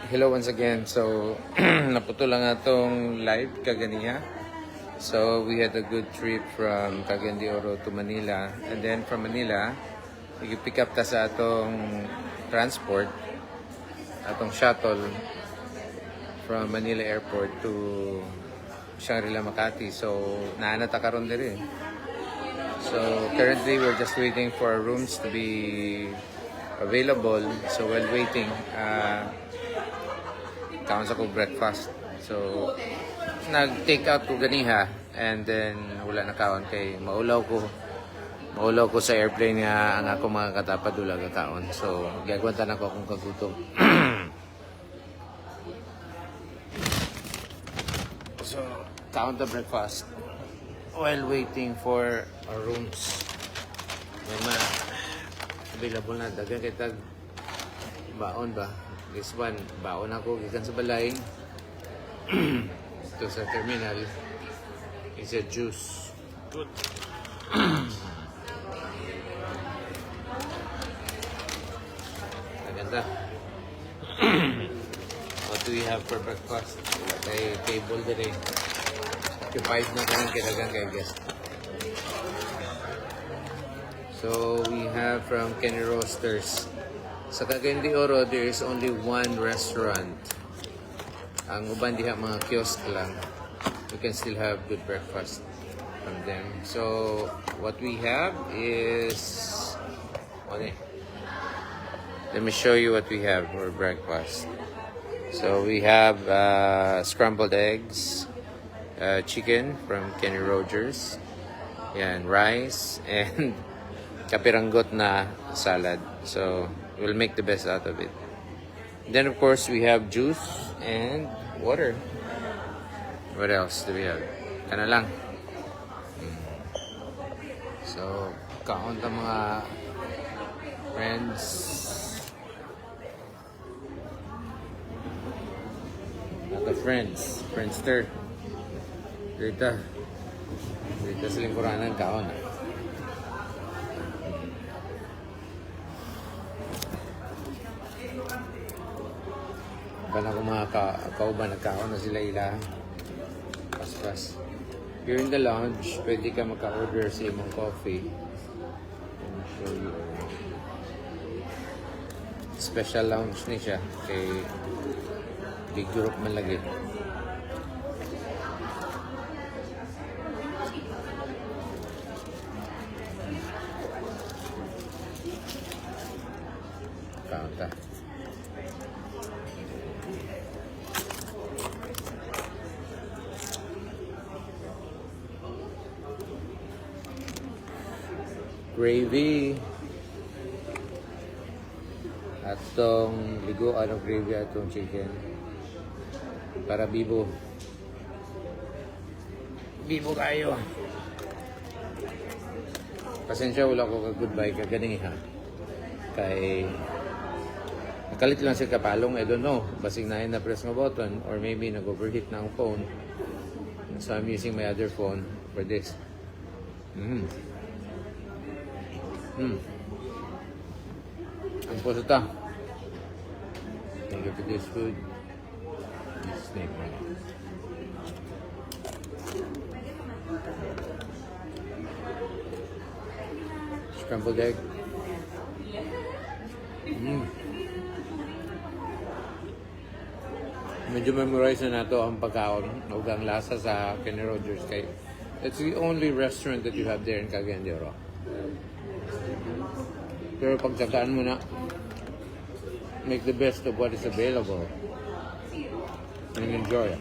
Hello once again. So, naputo lang atong live kaganiya. So, we had a good trip from Cagayan de Oro to Manila. And then from Manila, i-pick up ta sa atong transport, atong shuttle from Manila Airport to Shangri-La Makati. So, naanata karon diri. So, currently we're just waiting for our rooms to be available. So, while waiting, kaon sa ko breakfast. So, nag-take out ko ganiha and then wala na kaon kay maulaw ko sa airplane nga ang ako mga katapad wala ka kaon. So, gagawin ako kung kagutom. So, kaon the breakfast while waiting for our rooms. May available na dagan kay tag baon ba? This one, baon ako gikan sa balay. Ito sa terminal is a juice. Good. Maganda. What do we have for breakfast? Kay table din eh. Occupied na kami kailangan kay guest. So we have from Kenny Roasters. Sa Cagayan de Oro, there is only one restaurant. Ang uban diha mga kiosk lang. You can still have good breakfast from them. So, what we have is... Okay. Let me show you what we have for breakfast. So, we have scrambled eggs, chicken from Kenny Rogers, yan, rice, and kapiranggot na salad. So, we'll make the best out of it. Then, of course, we have juice and water. What else do we have? Kana lang. So, kaon ta mga friends. Not friends. Friendster. Dito sa lingkuranan kaon. Bala ko mga kauban, nagkaon na sila ila. Pas-pas. Here in the lounge, pwede ka maka-order sa imong coffee. Let me show you. Special lounge ni siya. Kay big group man lagi. Kaunta. Gravy. Atong liguan ng gravy atong chicken. Para bibo. Bibo kayo. Pasensya wala ko ka-goodbye kaganing ha. Kay nakalit lang sa kapalong, I don't know. Basing na press nga button or maybe nag-overheat na ang phone. So I'm using my other phone for this. Ang puso ta. Thank you for this food. This snake man. Scrambled egg. Medyo memorize na nato ang pagkaon o ang lasa sa Kenny Rogers kay it's the only restaurant that you have there in Cagayan de Oro. Pero pagtsagaan mo na, make the best of what is available and enjoy it.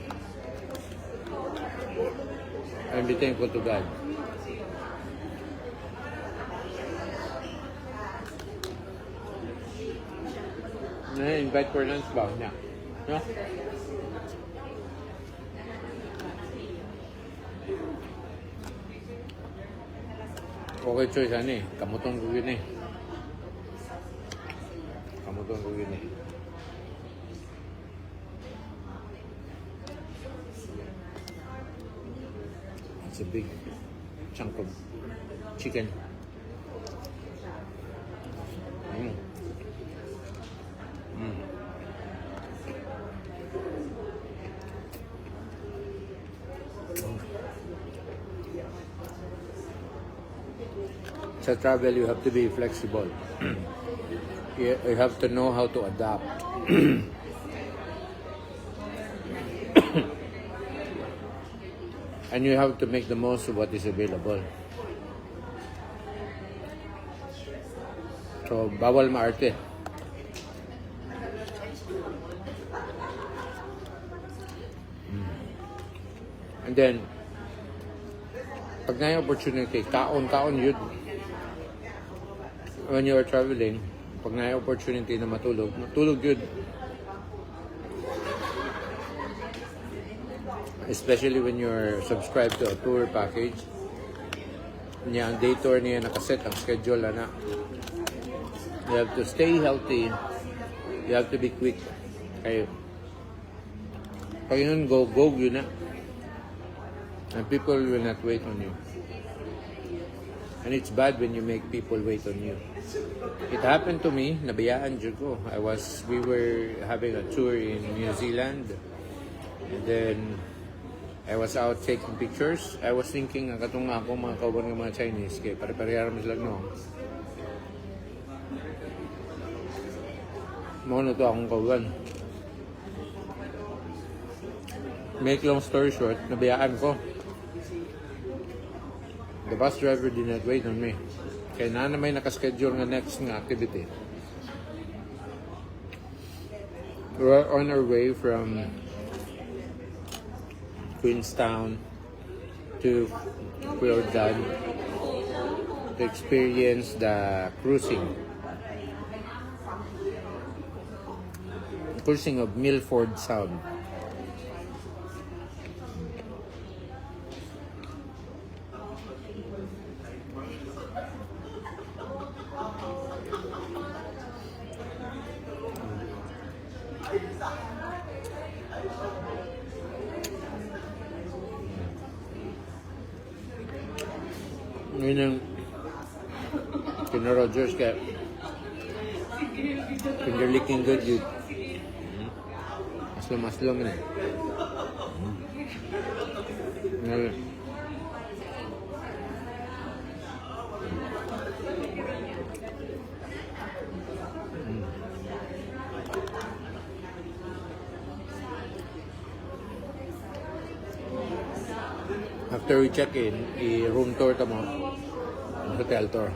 And be thankful to God. Na-invite for lunch ba? No? Okay choice ano eh. Kamutong ko yun eh. Kamutong ko yun eh. It's a big chunk of chicken. Sa travel, you have to be flexible. You have to know how to adapt. And you have to make the most of what is available. So, bawal maarte. And then, pag na opportunity, kaon yun. When you are traveling, pag na opportunity na matulog yun. Especially when you're subscribed to a tour package. Niya, ang day tour niya nakaset, ang schedule na. You have to stay healthy. You have to be quick. Kaya, pag yun, go yun na. And people will not wait on you. And it's bad when you make people wait on you. It happened to me, nabayaan dyan ko. We were having a tour in New Zealand. And then, I was out taking pictures. I was thinking, ang katong ako, mga kauban ng mga Chinese, kaya pare-parehara mo sila, no? Mga to akong kauban. Make long story short, nabayaan ko. The bus driver did not wait on me. Kaya na may nakaschedule nga next nga activity. We're on our way from Queenstown to Fjordan to experience the cruising of Milford Sound. Yun yung kina Rogers kaya when you're looking good, you maslong na. After we check in, i-room tour tamo, hotel tour.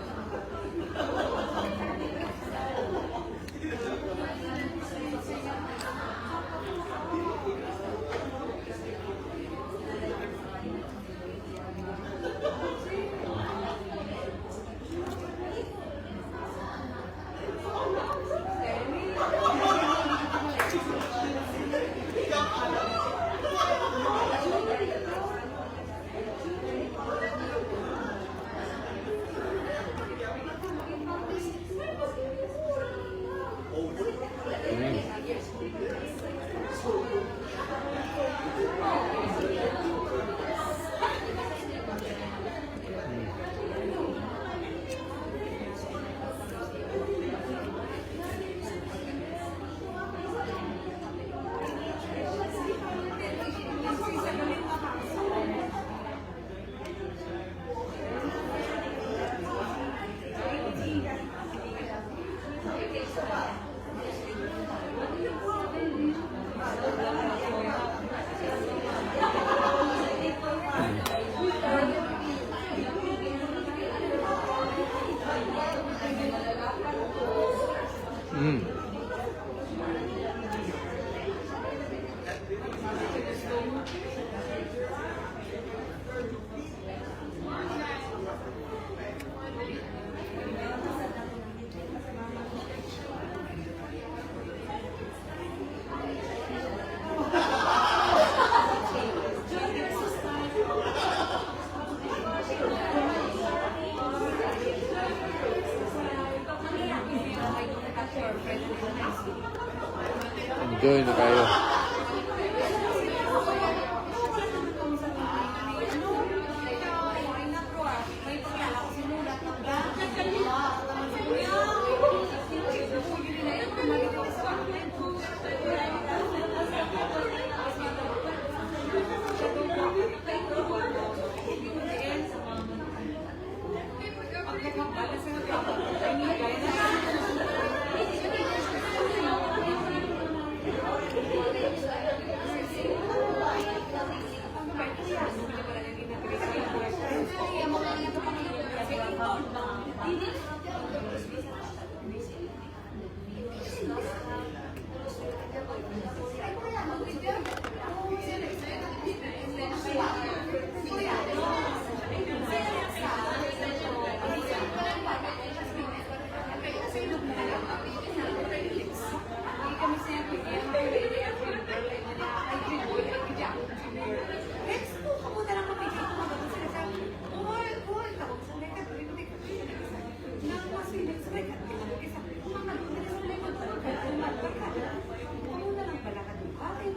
Enjoy na kayo.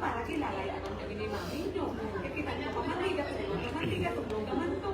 para kilala yan ang kami ni Mami nyo. Kaya kita niya pa, manigat sa iyo, manigat, tulong naman to.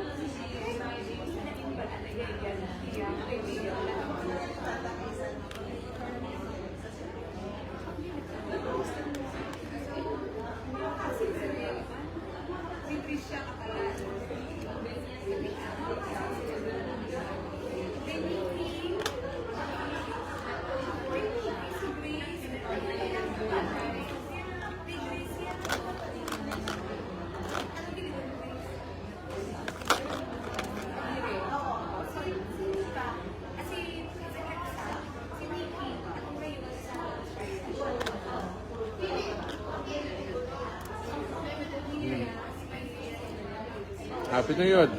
Happy na yun.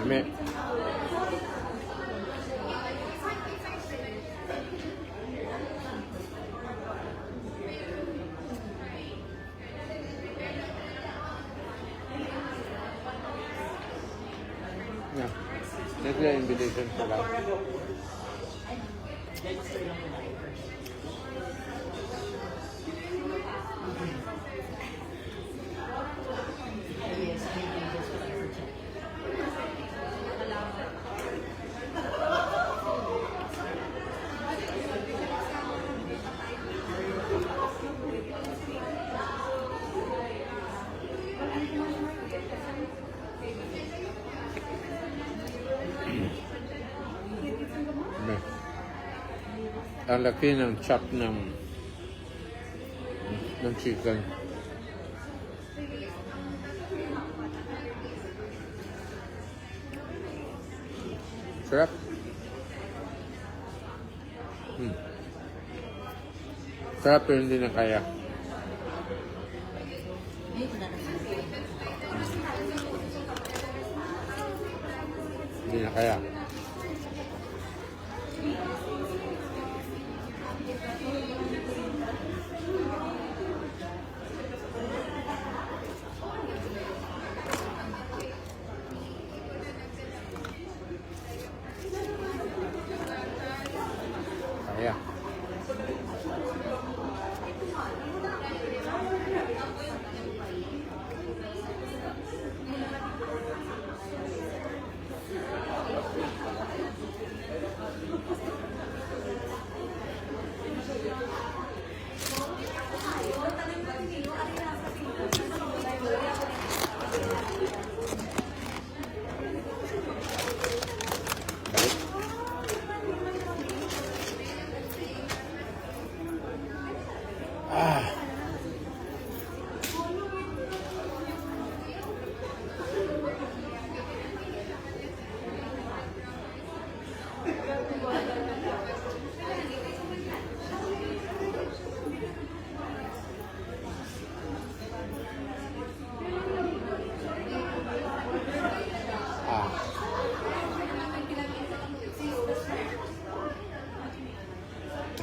Dami. Yeah. That's the invitation for that. Ang laki ng chop ng chicken. Sarap. Sarap pero hindi na kaya. Hindi na kaya. Kaya.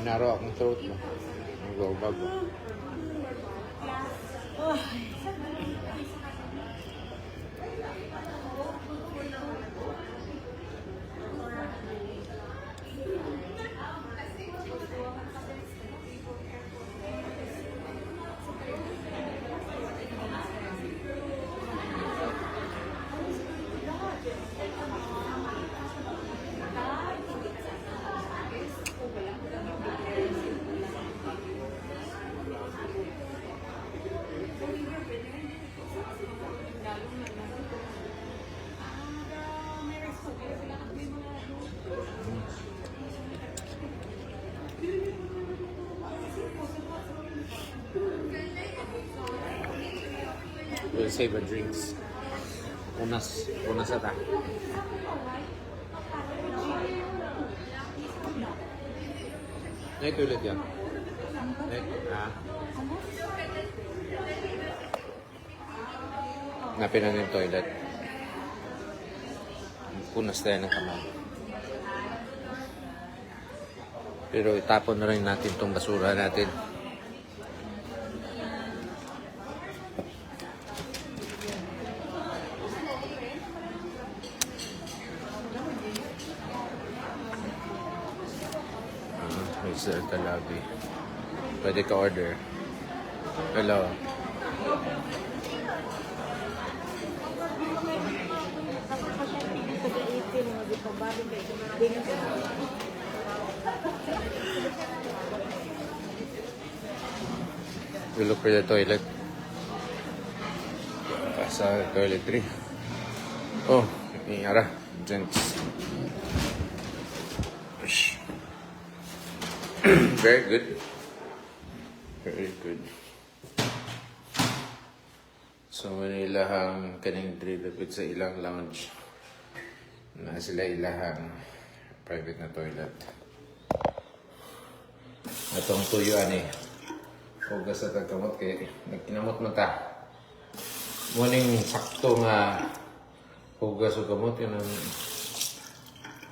Naro akong throat mo. Ang bago. We'll save the drinks. Unas ata. Naik ulit yan. Naik, Napin na yung toilet. Punas tayo ng kamay. Pero itapon na rin natin itong basura natin. May Sir Talabi. Pwede ka order. Hello. We look for the toilet. Sa toiletry. Oh, Yara. Gents. Very good. Very good. So, manilahang kaning drilapit sa ilang lounge. Na sila ilahang private na toilet. Atong tuyo ani. Hugas sa tagkamot kay nagkinamot mo ta. Muning sakto nga hugas o kamot yun ang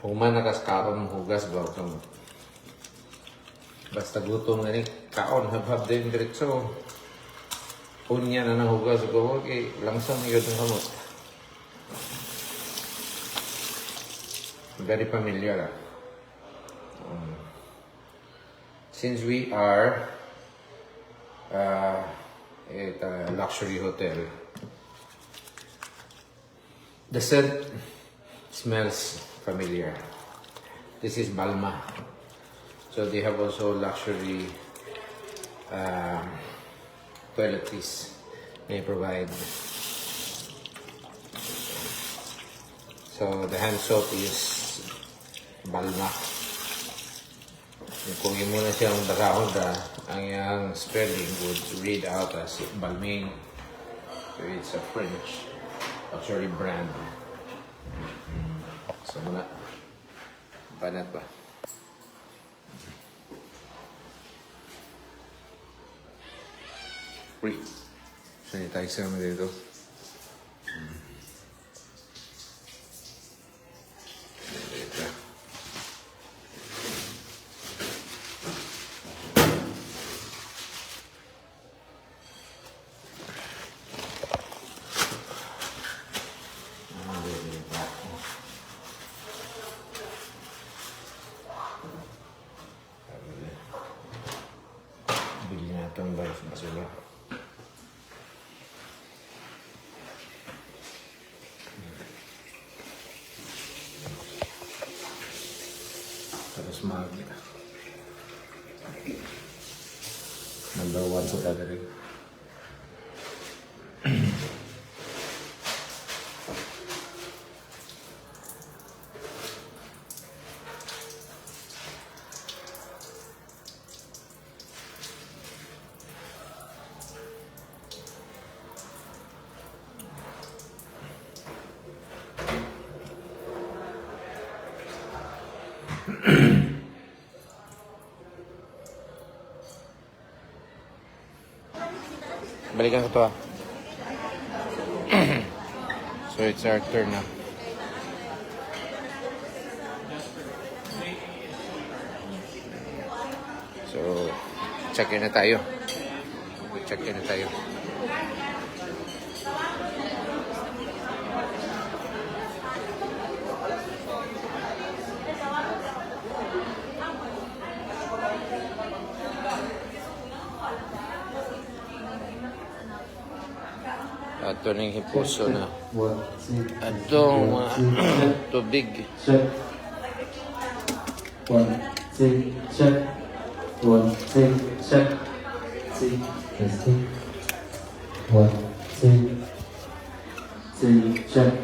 human nakas kaon hugas ba o kamot. Basta gutom nga ni kaon habhab din diretso. Unya na nang hugas o kamot kay langsang yun ang kamot. Very familiar. Since we are at a luxury hotel, the scent smells familiar. This is Balma. So they have also luxury toiletries they provide. So the hand soap is Balma. Kung mo na siyang dakahon ang iyang spelling would read out as Balmain. So it's a French luxury brand. So muna, panat ba? Free. Sanitizer mo dito. Dito. Bili natin ba yung basura? Tapos number 1 sa gathering. Balikan ko to ah. So it's our turn na. So check in na tayo. Check in na tayo. Ato ning hipuso na. Atong tubig. Check. 1, 2, check. 1, 2, check. See, testing. 1, 2, 2, check.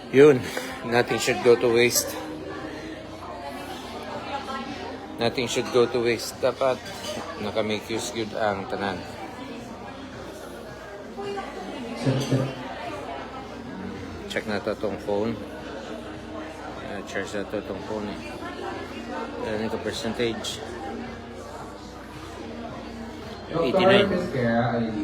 Yun, nothing should go to waste. Nothing should go to waste. Dapat nakamake use good ang tanan. Check na to tong phone. Charge na to tong phone. Ano ka percentage? 89. Kaya ID.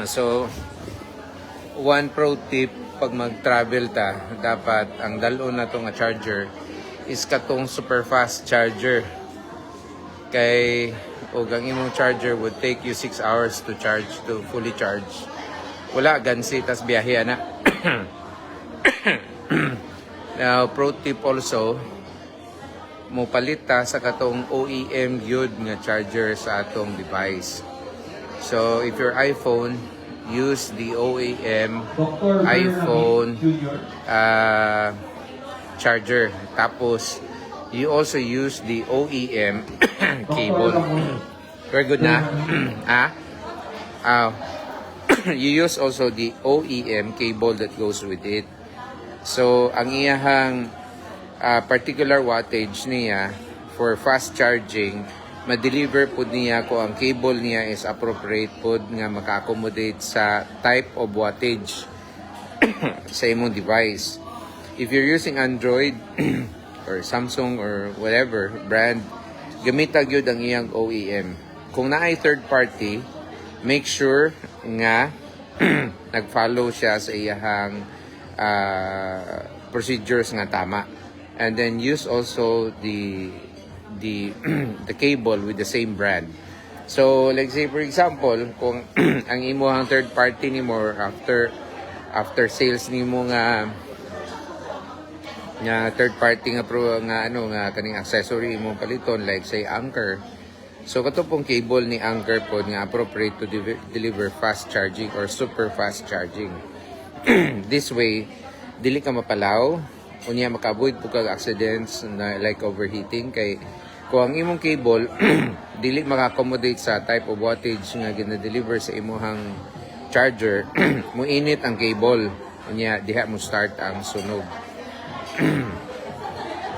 So, one pro tip pag mag-travel ta, dapat ang dalon na to nga charger is katong super fast charger. Kay o ang imong charger would take you 6 hours to charge, to fully charge. Wala gansi tas biyahe na. Now, pro tip also, mo palita sa katong OEM gyud nga charger sa atong device. So, if your iPhone, use the OEM iPhone charger. Tapos, you also use the OEM cable. Very good na. You use also the OEM cable that goes with it. So, ang iyahang particular wattage niya for fast charging, ma-deliver po niya kung ang cable niya is appropriate po nga maka-accommodate sa type of wattage sa imong device. If you're using Android or Samsung or whatever brand, gamita gyud ang iyang OEM. Kung naay third party, make sure nga nag-follow siya sa iyahang procedures nga tama. And then use also the cable with the same brand. So, like say for example, kung ang imong third party nimo or after sales nimo nga third party nga kaning accessory imong paliton, like say Anker. So kato pong cable ni Anker po nga appropriate to deliver fast charging or super fast charging. This way, dili ka mapalaw, unya maka-avoid po kag accidents na like overheating. Kay kung ang imong cable dili maka-accommodate sa type of wattage nga gina-deliver sa imong charger, muinit ang cable, unya diha mo start ang sunog.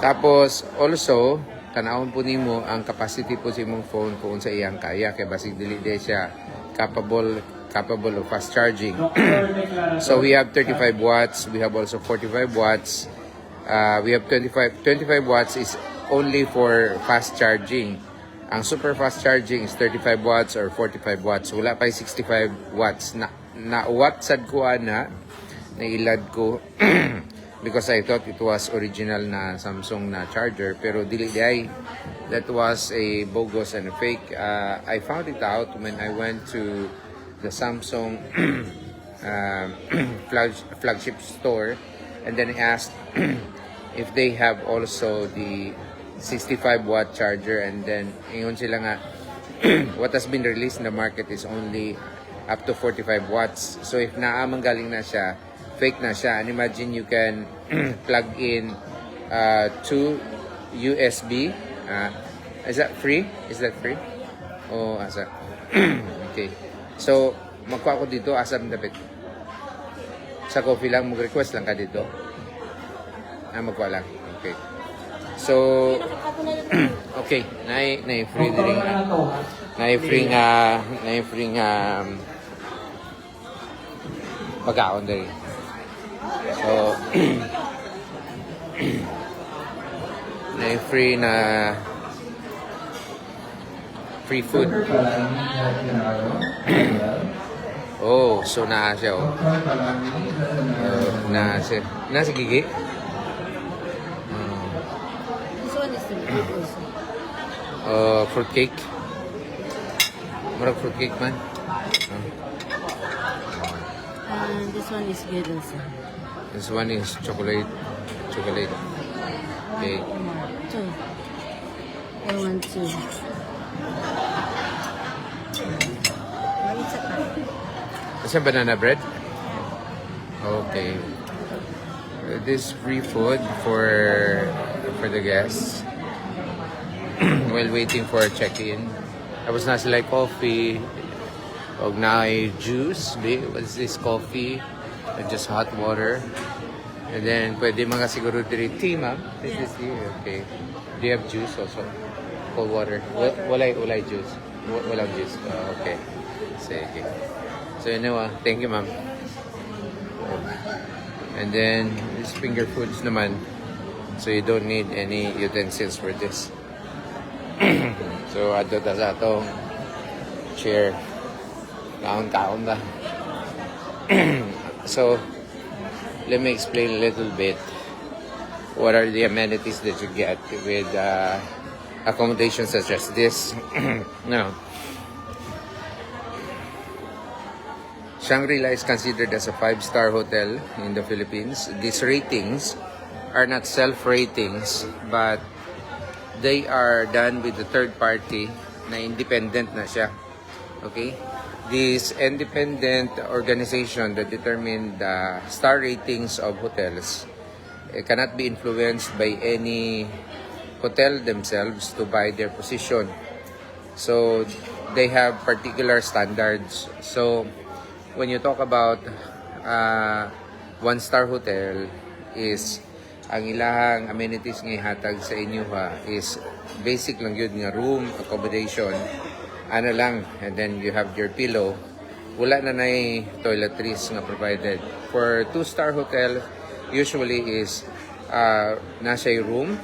Tapos also tanawon po nimo ang capacity po sa imong phone kung sa iyang kaya, kay basig dili siya capable of fast charging. So we have 35 watts, we have also 45 watts. We have 25 watts is only for fast charging. Ang super fast charging is 35 watts or 45 watts. Wala pa 65 watts. Na watt sad ko na ilad ko because I thought it was original na Samsung na charger, pero dili ay. That was a bogus and a fake. I found it out when I went to the Samsung flagship store, and then I asked if they have also the 65 watt charger, and then ingon sila nga what has been released in the market is only up to 45 watts. So if naamang galing na siya, fake na siya. And imagine you can plug in two USB. Is that free? Oh, asa. Okay. So, magkuha ko dito, asam dapat. Sa coffee lang, mag-request lang ka dito. Magkuha lang. Okay. So, okay. Na-free din nga. Na-free nga pagkaon din. So, na-free na free food. Oh, so na siya oh. Na si Gigi. This one is the good also. Fruit cake. Murag fruit cake man. And this one is good also. This one is chocolate cake. Two. I want two. Is it banana bread? Okay. This free food for the guests while waiting for check-in. Tapos na sila coffee. Og na juice. What's this? Coffee. And just hot water. And then, pwede mga siguro diri tea, ma'am. This is tea. Okay. Do you have juice also? Cold water? Walay juice. Walang juice. Okay. Sige. So, yun na. Thank you, ma'am. And then, these finger foods naman. So, you don't need any utensils for this. So, ato ta sa atong chair. Kaon-kaon na. So, let me explain a little bit what are the amenities that you get with accommodations such as this. Now, Shangri-La is considered as a 5-star hotel in the Philippines. These ratings are not self-ratings, but they are done with the third party na independent na siya. Okay? This independent organization that determine the star ratings of hotels cannot be influenced by any hotel themselves to buy their position. So, they have particular standards. So, when you talk about 1-star hotel is ang ilahang amenities nga ihatag sa inyo is basic lang yun nga room, accommodation, ano lang, and then you have your pillow. Wala na toiletries nga provided. For 2-star hotel, usually is nasa room,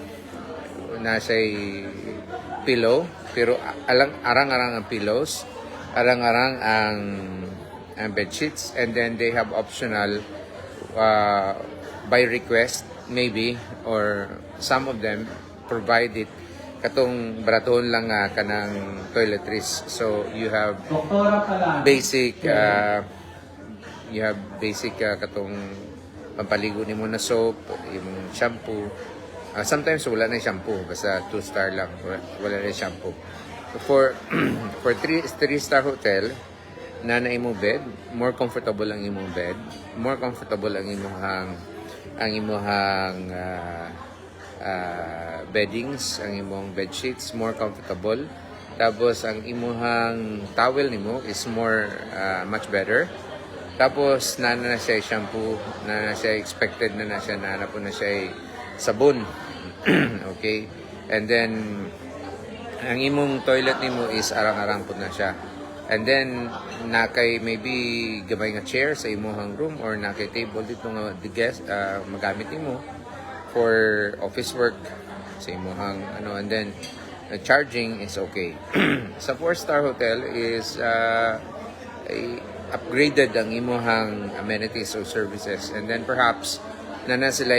nasa pillow, pero arang-arang ang pillows, arang-arang ang bed sheets, and then they have optional by request maybe, or some of them provide it katong baratohon lang nga kanang toiletries. So you have basic katong pampaligo nimo na soap, yung shampoo. Sometimes wala na yung shampoo, basta 2-star lang, wala na yung shampoo. For 3-star hotel na imong bed, more comfortable ang imong bed, more comfortable ang imong beddings, ang imong bed sheets more comfortable. Tapos ang imong towel nimo is more much better. Tapos na siya shampoo, na siya expected na siya na po na siya sabon. Okay? And then ang imong toilet nimo is arang-arang po na siya. And then nakay maybe gamay nga chair sa imong room, or nakay table dito nga the guest magamit nimo for office work sa imong and then charging is okay. Sa 4-star hotel is upgraded ang imong amenities or services, and then perhaps na sila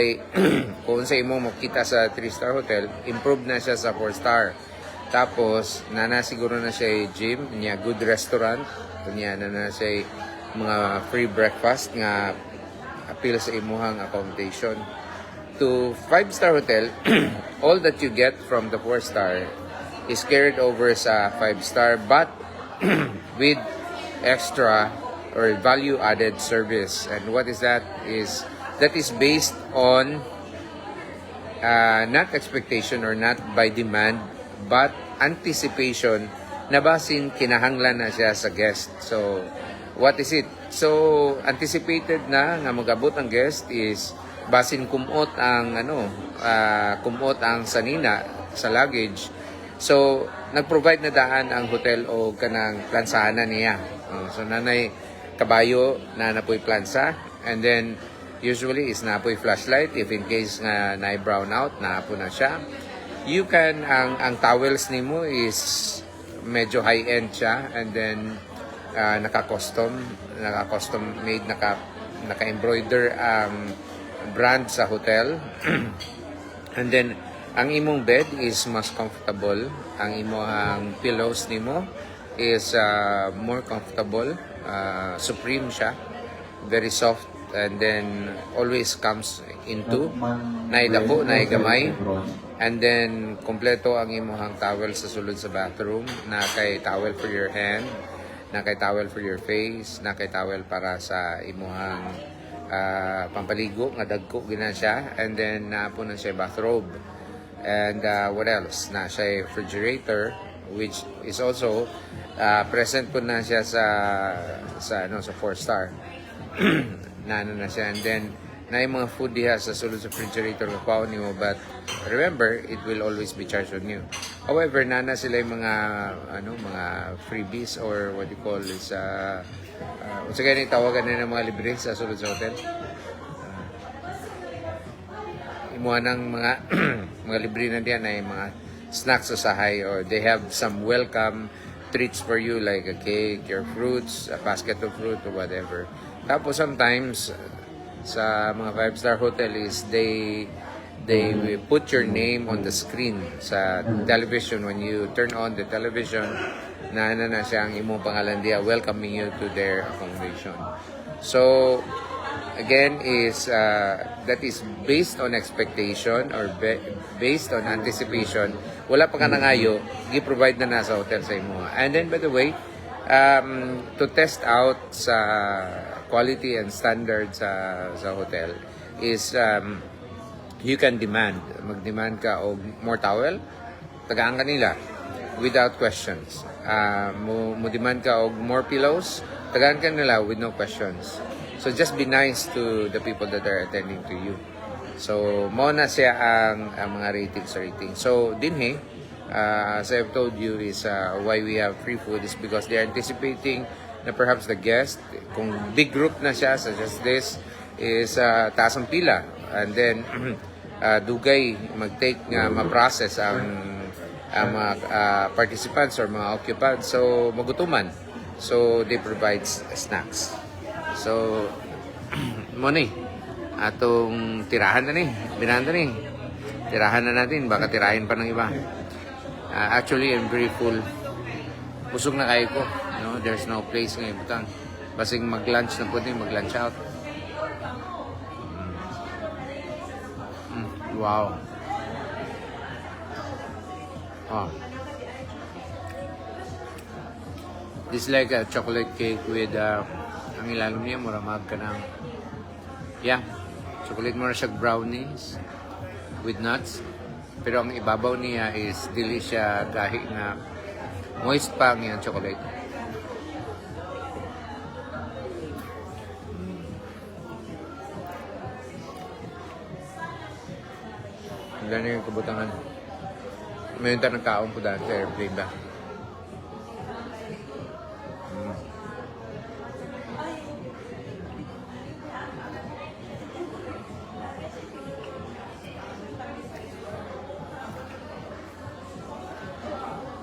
kung sa imong makita sa 3-star hotel, improve na siya sa 4-star. Tapos na siguro na siya gym, niya good restaurant, niya na siya mga free breakfast nga appeal sa imong accommodation. To 5-star hotel, all that you get from the 4-star is carried over sa 5-star, but with extra or value-added service. And what is that? That is based on not expectation or not by demand, but anticipation na basin kinahanglan na siya sa guest. So, what is it? So, anticipated na nga magabot ang guest is basin kumot ang kumot ang sanina sa luggage. So nag-provide na daan ang hotel o kanang plansahan niya. So nanay kabayo na napoy plansa, and then usually is napoy flashlight if in case nga na brown out na po na siya. You can ang towels nimo is medyo high end siya, and then naka-custom made, naka-embroider brand sa hotel. And then ang imong bed is mas comfortable, ang imong pillows nimo is more comfortable, supreme siya, very soft, and then always comes into naidako na gamay, and then kompleto ang imong towel sa sulod sa bathroom, na kay towel for your hand, na kay towel for your face, na kay towel para sa imong pampaligo nga dagko gina siya, and then na po na siya bathrobe. And what else? Na siya refrigerator, which is also present po na siya sa 4-star. na siya, and then na yung mga food diha sa sulod sa refrigerator kapaon nimo, but remember it will always be charged on you. However, nana sila yung mga mga freebies or what you call is unsa gani tawagan nila mga libre sa sulod sa hotel. Imuha ng mga mga libre na diyan ay mga snacks sa sahay, or they have some welcome treats for you like a cake, your fruits, a basket of fruit or whatever. Tapos sometimes sa mga 5-star hotel is they will put your name on the screen sa television. When you turn on the television, na siya ang imong pangalan diya, welcoming you to their accommodation. So again is that is based on expectation or based on anticipation. Wala pa ka nangayo, gi-provide na sa hotel sa imo. And then by the way, to test out sa quality and standard sa hotel is you can mag-demand ka og more towel, tagaan ka nila without questions. Mo demand ka og more pillows, tagaan ka nila with no questions. So just be nice to the people that are attending to you. So mo na siya ang mga rating. So dinhi, as I've told you, is why we have free food is because they are anticipating na perhaps the guest, kung big group na siya such as this, is taas ang pila, and then dugay mag-take nga ma-process ang mga participants or mga occupants, so magutuman, so they provide snacks. So mo ni atong tirahan na ni binanda ni tirahan na natin, baka tirahin pa ng iba. Actually I'm very full, busog na kayo ko. There's no place ngayon butang. Basing mag-lunch na po din, mag-lunch out. Wow. This is like a chocolate cake with ang ilalim niya, muramag ka ng chocolate mo na siya brownies with nuts. Pero ang ibabaw niya is dili siya kahit na moist pa ang iyang chocolate. Wala na yung kabutangan. Mayroon tayo ng kaon po dahil sa airplane ba?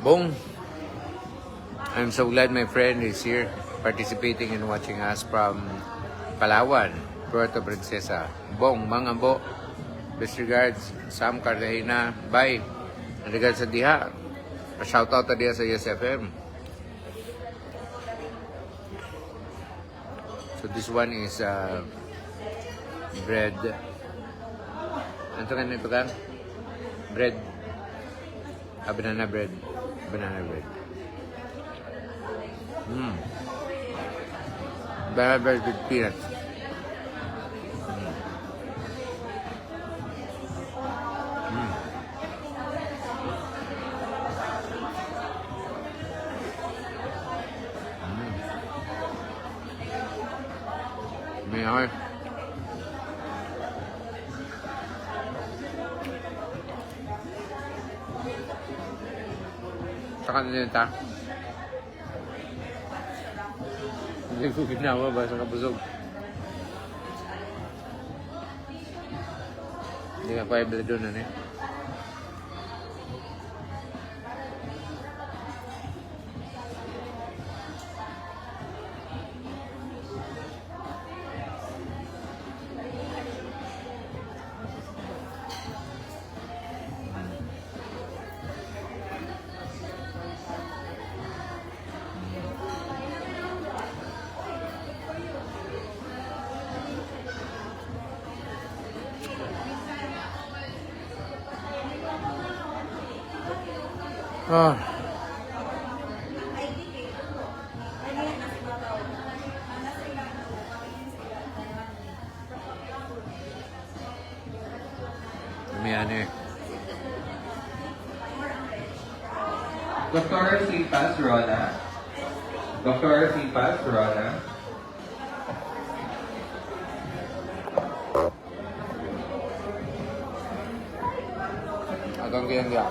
Boom! I'm so glad my friend is here participating and watching us from Palawan, Puerto Princesa. Bong, Mangambo. Best regards, Sam Cartagena. Bye. Regards sa diha. Pa-shoutout ta diha sa USFM. So this one is bread. Ano ka nito ka? Bread. Banana bread. Banana bread. Banana bread with peanuts. May saka na ta. Hindi ko ginawa ba sa kabusog. Hindi ka pa i-blood doon na eh. May ano eh. Dr. Sipas, Rona. Dr. Sipas, Rona. Agang kaya nga.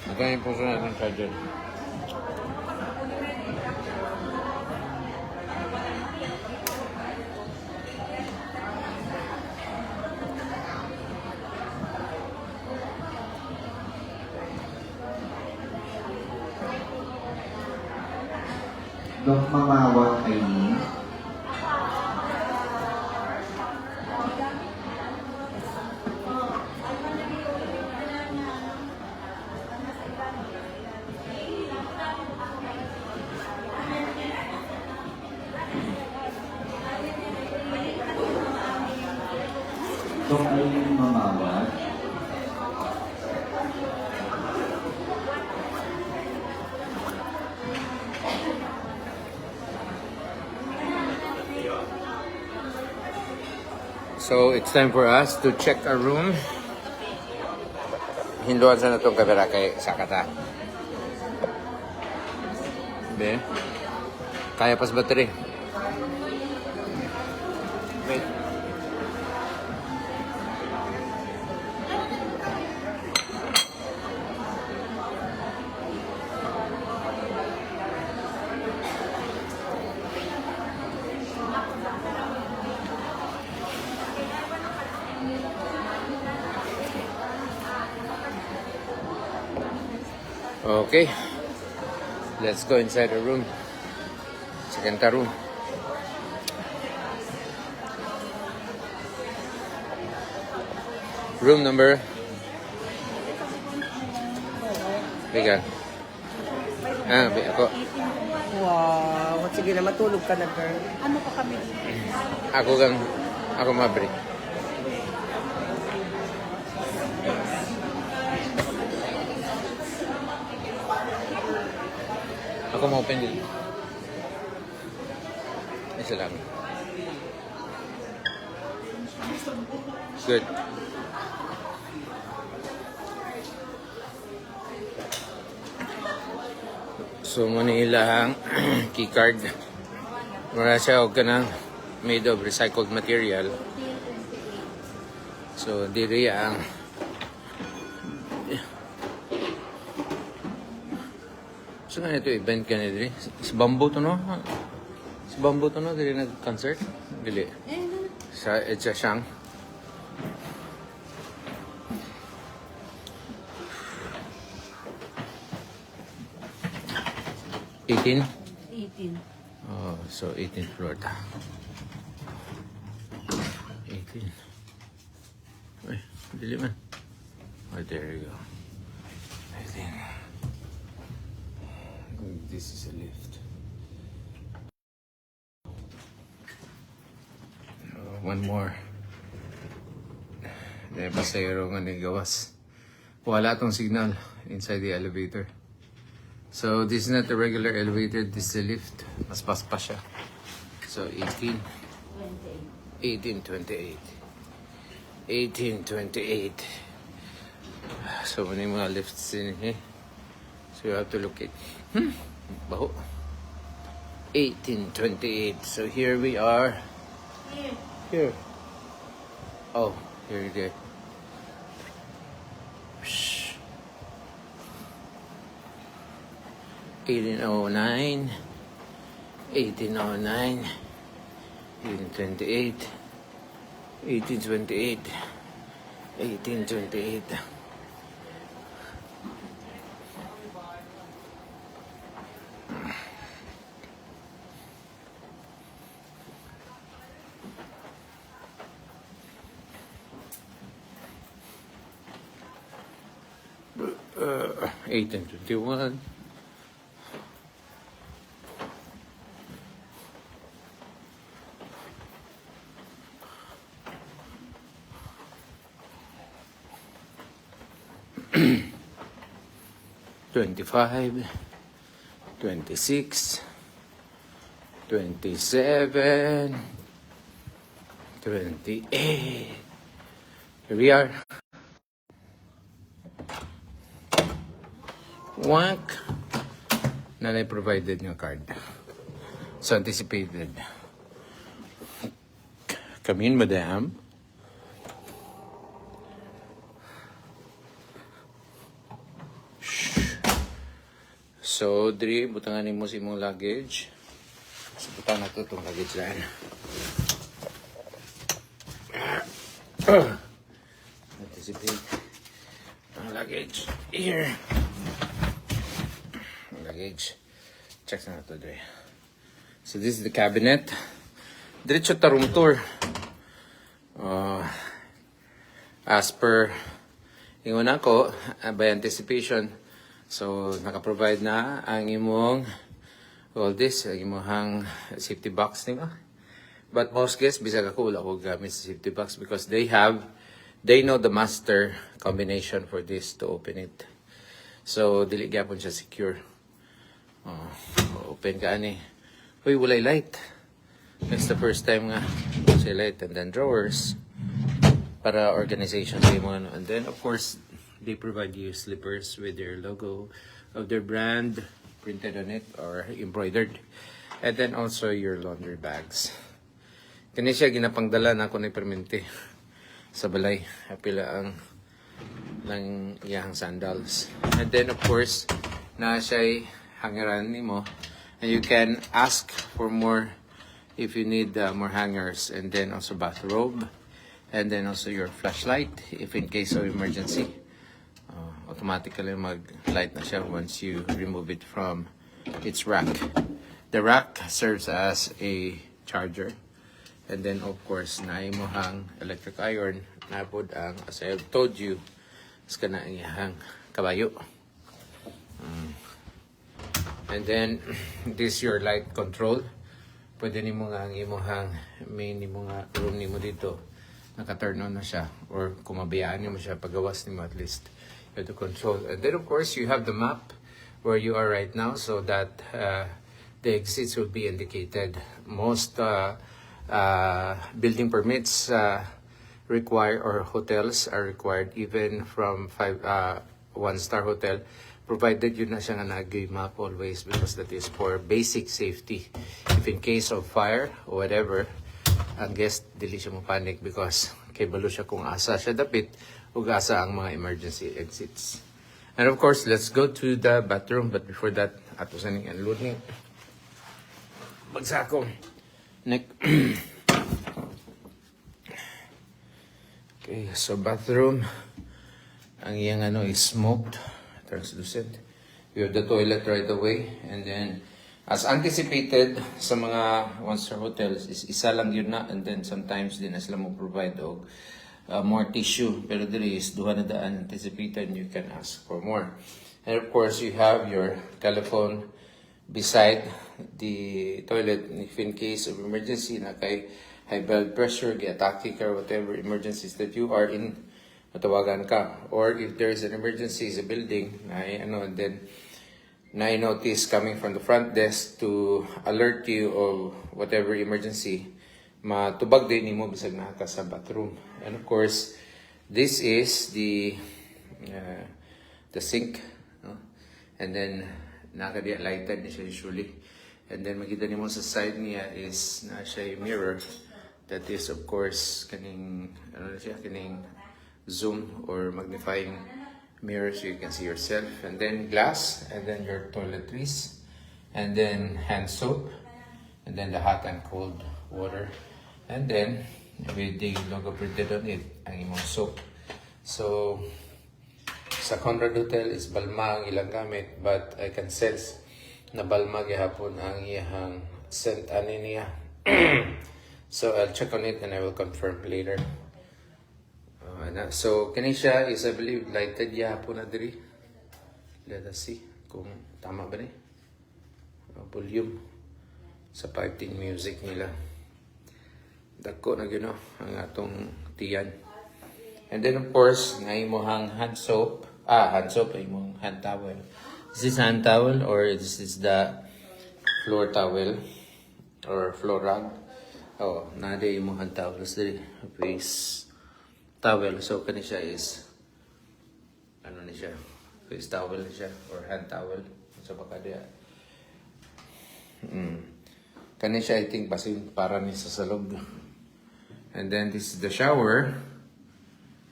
Agang yung puso natin charger. Dok Mamawat Aileen. Dok Aileen Mamawat. So, it's time for us to check our room. Hinduan sa na itong kamera kay Sakata. Be? Kaya pas battery. Wait. Okay, let's go inside the room. Second room. Room number. Biga. Ako. Wow, sige na matulog ka na, girl. Ano pa kami dito? Ako mabri. Ako ma-open din. Isa lang. Good. So, muna ilang keycard. Mura siya og kanang made of recycled material. So, diri ang so nga ito event ka na diri. Sa bamboo to no? Sa bamboo to no? Diri nag-concert? Dili. Sa Etchashang. $18? 18. Oh, so 18th floor ta. 18. Ay, dili man. Oh, there you go. 18. This is a lift. One more. Dahil pasayro nga ni gawas. Wala tong signal inside the elevator. So this is not a regular elevator, this is a lift. Mas paspas siya. So 18. 1828. 1828. So many mga lifts in here. So you have to look it. Baho. 1828. So here we are. Here. Oh, here it is. 1809, 1809, 1828, 1828, 1828. Uh, 1821. $25, 26, 27, 28. Here we are. Wank. Nanay provided nga card. So anticipated. Come in, madam. So, Dri, butangan mo si mong luggage. So, butang na to itong luggage lang. Anticipate. Ang luggage. Here. Ang luggage. Check na to, Dri. So, this is the cabinet. Diretso ta room tour. As per ingon ako, by anticipation, so naka-provide na ang imong all this, ang imong safety box nila. But most guests, bisag ako, wala ko gamit sa safety box because they know the master combination for this to open it. So, dili gyapon siya secure. Open ka ani. Uy, walay light. It's the first time nga sa light, and then drawers para organization sa imo ano. And then of course they provide you slippers with their logo of their brand printed on it or embroidered, and then also your laundry bags. Kani siya ginapangdala na ako ni permente sa balay, apila ang lang iyang sandals. And then of course na siya hangeran nimo, and you can ask for more if you need more hangers, and then also bathrobe, and then also your flashlight if in case of emergency. Automatically mag-light na siya once you remove it from its rack. The rack serves as a charger, and then of course naimohang electric iron napod ang, as I have told you, is kana iyang kabayo. And then this your light control. Pwede nimo nga ang imong main nimo nga room nimo dito naka-turn on na siya, or kung mabayaan nimo siya pagawas nimo, at least you have to control. And then of course you have the map where you are right now, so that the exits will be indicated. Most building permits require, or hotels are required, even from 1-star hotel, provided yun na siya nga nag map always, because that is for basic safety. If in case of fire or whatever, ang guest dili siya mo panic because kay balo siya kung asa siya dapit ug asa ang mga emergency exits. And of course, let's go to the bathroom, but before that, ato sa ning unload ni bagsako. Next. Okay, so bathroom, ang iyang ano is smoked, translucent. You have the toilet right away, and then as anticipated sa mga one-star hotels is isa lang yun na, and then sometimes din na sila mo provide og more tissue, pero dili is duha na daan anticipated, you can ask for more. And of course you have your telephone beside the toilet if in case of emergency na kay high blood pressure, gi-atake or whatever emergencies that you are in, matawagan ka. Or if there is an emergency sa building na and then na notice coming from the front desk to alert you of whatever emergency, matubag din nimo bisag naa ka sa bathroom. And of course, this is the sink, no? And then nakadiya lighted ni siya usually. And then makita nimo sa side niya is na siya mirror, that is of course kaning kaning zoom or magnifying mirror, so you can see yourself. And then glass, and then your toiletries, and then hand soap, and then the hot and cold water, and then with the logo printed on it ang imong soap. So sa Conrad Hotel is balma ang ilang gamit, but I can sense na balma gihapon ang iyang scent ani niya. So I'll check on it and I will confirm later. So kanisha is, I believe, lighted yapon na diri. Let us see kung tama ba ni volume sa piping music nila. Dako na gino ang atong tiyan. And then of course, na imo hang hand soap ay imong hand towel. Is this hand towel or this is the floor towel or floor rug? Oh, nade yung hand towels diri. Face towel. So kani siya is ano ni siya? Face towel ni siya or hand towel. So baka diya. Kani siya I think basin para ni sa salog. And then this is the shower.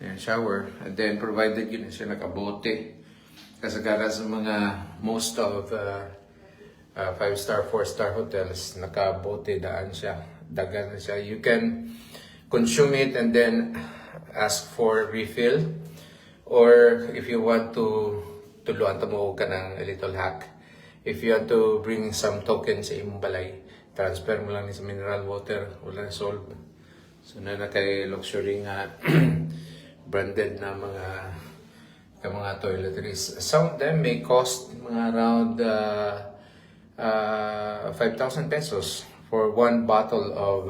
Ayan, shower. And then provided yun siya nakabote. Kasi kaya sa mga most of 5-star, 4-star hotels, nakabote daan siya. Dagan na siya. You can consume it and then ask for refill. Or if you want to tuluan mo ka ng a little hack. If you want to bring some tokens sa imong balay, transfer mo lang ni sa mineral water, wala solve. So na kay luxury nga branded na mga toiletries. Some of them may cost mga around 5,000 pesos for one bottle of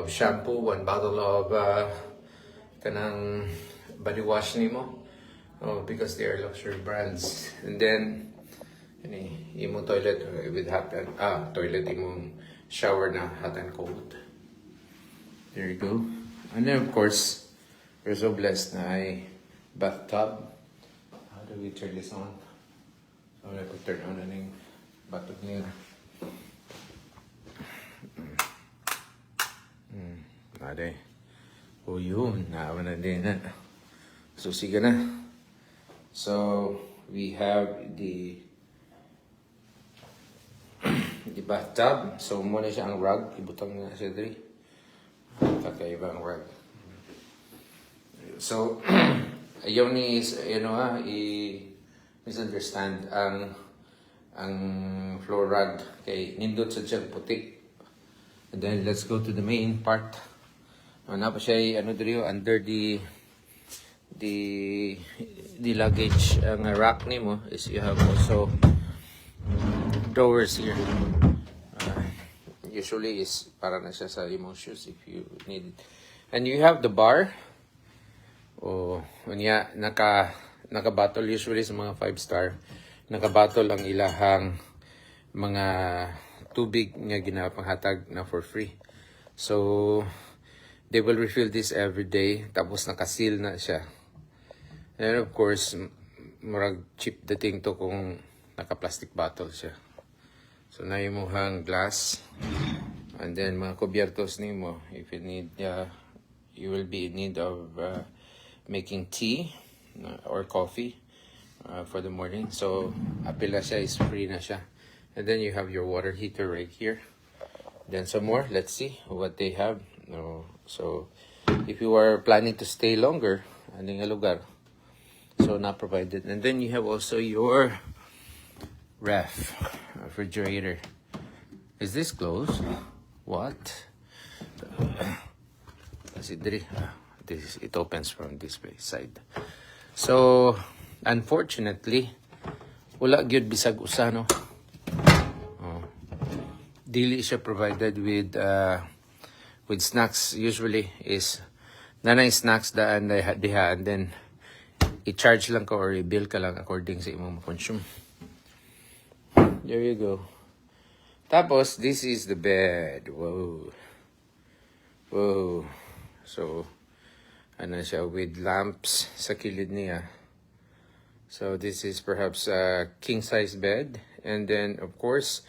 shampoo, one bottle of kanang body wash nimo. Oh, because they are luxury brands. And then imong toilet with toilet imong shower na hot and cold. There you go. And then of course, we're so blessed na ay bathtub. How do we turn this on? So I could turn on ang bathtub niya. Nade. O yun, naawa na din na. So sige na. So we have the bathtub. So muna siya ang rug. Ibutang na siya diri. Kakaibang rug. So, ayaw ni, i-misunderstand ang floor rug kay nindot sa siyang putik. And then, let's go to the main part. Napa siya, under the luggage. Ang rack ni mo is you have also drawers here. Usually is para na siya sa imong shoes if you need it. And you have the bar. O unya naka-bottle usually sa mga 5-star. Naka-bottle ang ilahang mga tubig nga ginapanghatag na for free. So they will refill this every day tapos naka-seal na siya. And of course, murag cheap dating to kung naka-plastic bottle siya. So na imuhang glass and then mga kubyertos nimo if you need you will be in need of making tea or coffee for the morning. So apila siya is free na siya. And then you have your water heater right here. Then some more, let's see what they have. So if you are planning to stay longer aning lugar, so not provided. And then you have also your refrigerator. Is this closed? What? It opens from this way side. So unfortunately, wala gyud bisag usa no. Dili siya provided with snacks. Usually is nanay snacks daan diha and then i-charge lang ka or i-bill ka lang according sa imong consume. There you go. Tapos, this is the bed. Whoa. So, ano siya, with lamps sa kilid niya. So, this is perhaps a king-size bed. And then, of course,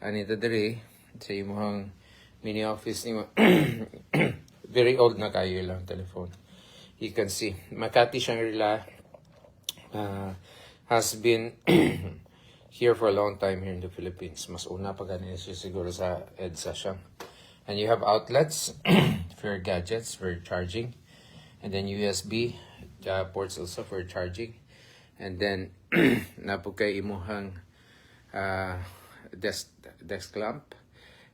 anita diri, sa imong mini office ni very old na kayo lang telephone. You can see, Makati Shangri-La has been here for a long time here in the Philippines. Mas una pa ganyan siya siguro sa EDSA siya. And you have outlets for your gadgets, for charging. And then USB ports also for charging. And then, napo kay imuhang desk lamp.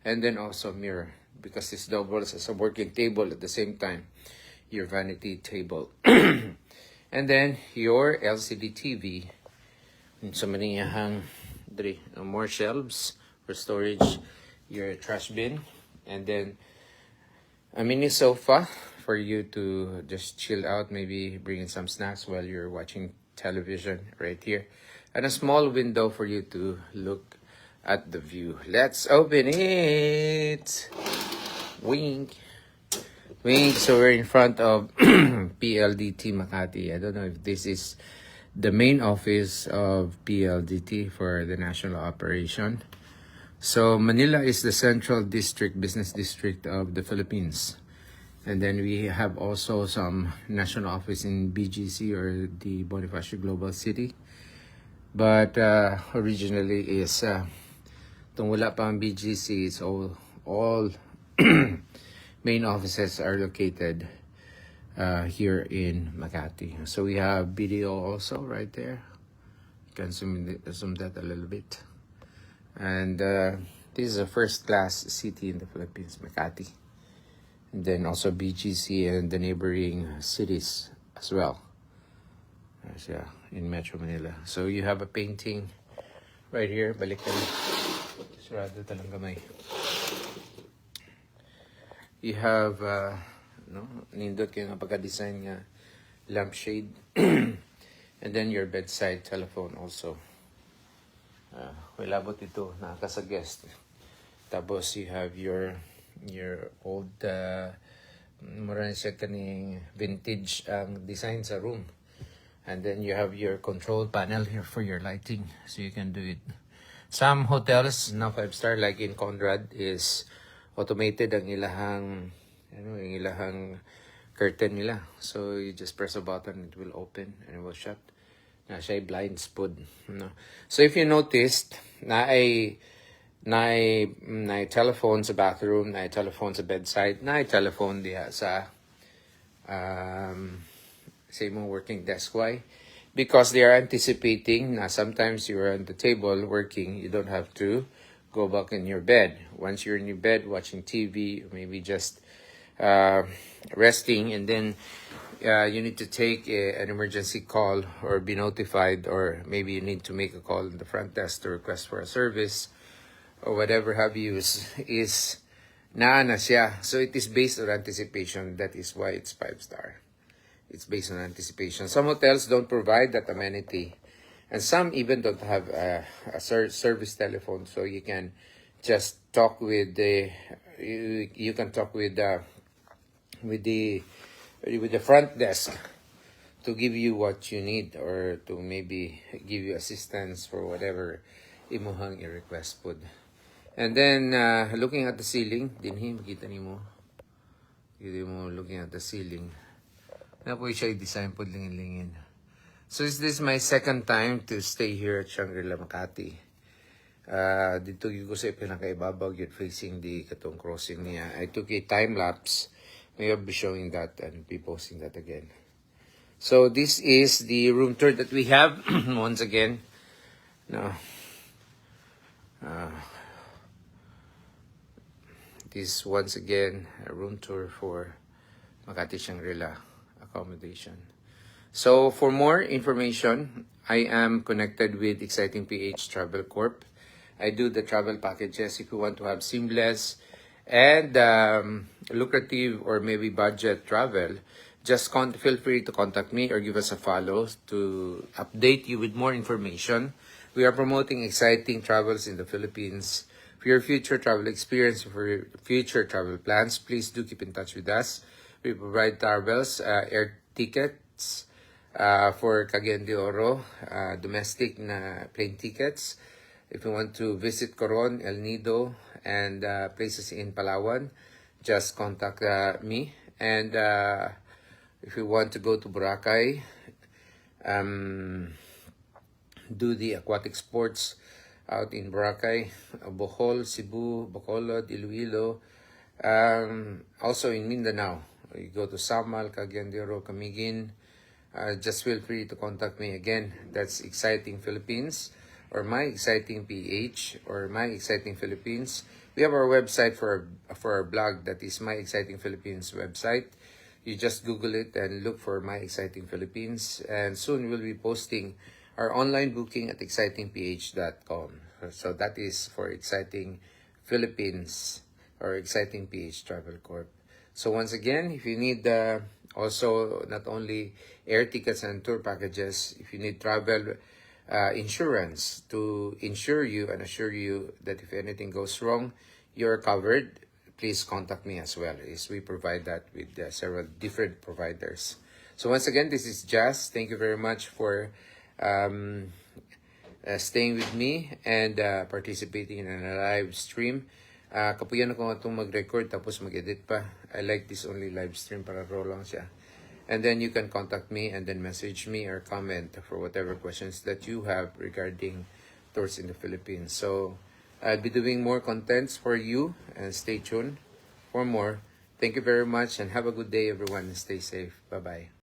And then also mirror. Because this doubles as a working table at the same time. Your vanity table. And then, your LCD TV. So many more shelves for storage, your trash bin, and then a mini sofa for you to just chill out, maybe bring in some snacks while you're watching television right here. And a small window for you to look at the view. Let's open it! Wink! Wink! So we're in front of PLDT Makati. I don't know if this is the main office of PLDT for the national operation. So Manila is the central district, business district of the Philippines. And then we have also some national office in BGC or the Bonifacio Global City. But originally is itong wala pa ang BGC, is all main offices are located here in Makati. So we have BDO also right there. You can zoom that a little bit. And this is a first-class city in the Philippines, Makati. And then also BGC and the neighboring cities as well. Yeah, in Metro Manila. So you have a painting right here. Balik ka na. Sarado talang kamay. You have, nindot kayo nga pagka-design nga lampshade. And then your bedside telephone also. Labot ito, nakakasuggest. Tapos you have your old, mura siya kaning vintage design sa room. And then you have your control panel here for your lighting, so you can do it. Some hotels, na 5-star like in Conrad, is automated ang ilahang, ilahang curtain nila. So you just press a button, it will open and it will shut. Na siya blind spot. No? So if you noticed, na ay telephone sa bathroom, na ay telephone sa bedside, na ay telephone diha sa say mo working desk. Why? Because they are anticipating na sometimes you're on the table working, you don't have to go back in your bed. Once you're in your bed watching TV, or maybe just resting, and then you need to take an emergency call or be notified, or maybe you need to make a call in the front desk to request for a service or whatever have you, is na siya. So it is based on anticipation. That is why it's 5-star. It's based on anticipation. Some hotels don't provide that amenity, and some even don't have a service telephone, so you can just talk with the you can talk with the front desk to give you what you need, or to maybe give you assistance for whatever imuhang i-request pod. And then looking at the ceiling, dinhi makita nimo. Looking at the ceiling. Na po siya i-design po lingin-lingin. So this is my second time to stay here at Shangri-La Makati. Dito ko sa pinakaibabaw yun facing the katong crossing niya. I took a time lapse. Maybe I'll be showing that and be posting that again. So this is the room tour that we have. Once again. No. This once again a room tour for Makati Shangri-La accommodation. So for more information, I am connected with Exciting PH Travel Corp. I do the travel packages if you want to have seamless and lucrative or maybe budget travel. Just feel free to contact me or give us a follow to update you with more information. We are promoting exciting travels in the Philippines. For your future travel experience, for your future travel plans, please do keep in touch with us. We provide travels, air tickets for Cagayan de Oro, domestic na plane tickets. If you want to visit Coron, El Nido, and places in Palawan, just contact me. And if you want to go to Boracay, do the aquatic sports out in Boracay, Bohol, Cebu, Bacolod, Iloilo, also in Mindanao. You go to Samal, Cagayan de Oro, Camiguin. Just feel free to contact me again. That's Exciting Philippines, or My Exciting PH, or My Exciting Philippines. We have our website for our blog, that is My Exciting Philippines website. You just Google it and look for My Exciting Philippines, and soon we'll be posting our online booking at excitingph.com. So that is for Exciting Philippines or Exciting PH Travel Corp. So once again, if you need Also, not only air tickets and tour packages, if you need travel insurance to insure you and assure you that if anything goes wrong, you're covered, please contact me as well, as we provide that with several different providers. So once again, this is Jazz. Thank you very much for staying with me and participating in a live stream. Kapuyan ako itong mag-record tapos mag-edit pa. I like this only live stream para raw lang siya. And then you can contact me and then message me or comment for whatever questions that you have regarding tours in the Philippines. So I'll be doing more contents for you and stay tuned for more. Thank you very much and have a good day everyone and stay safe. Bye-bye.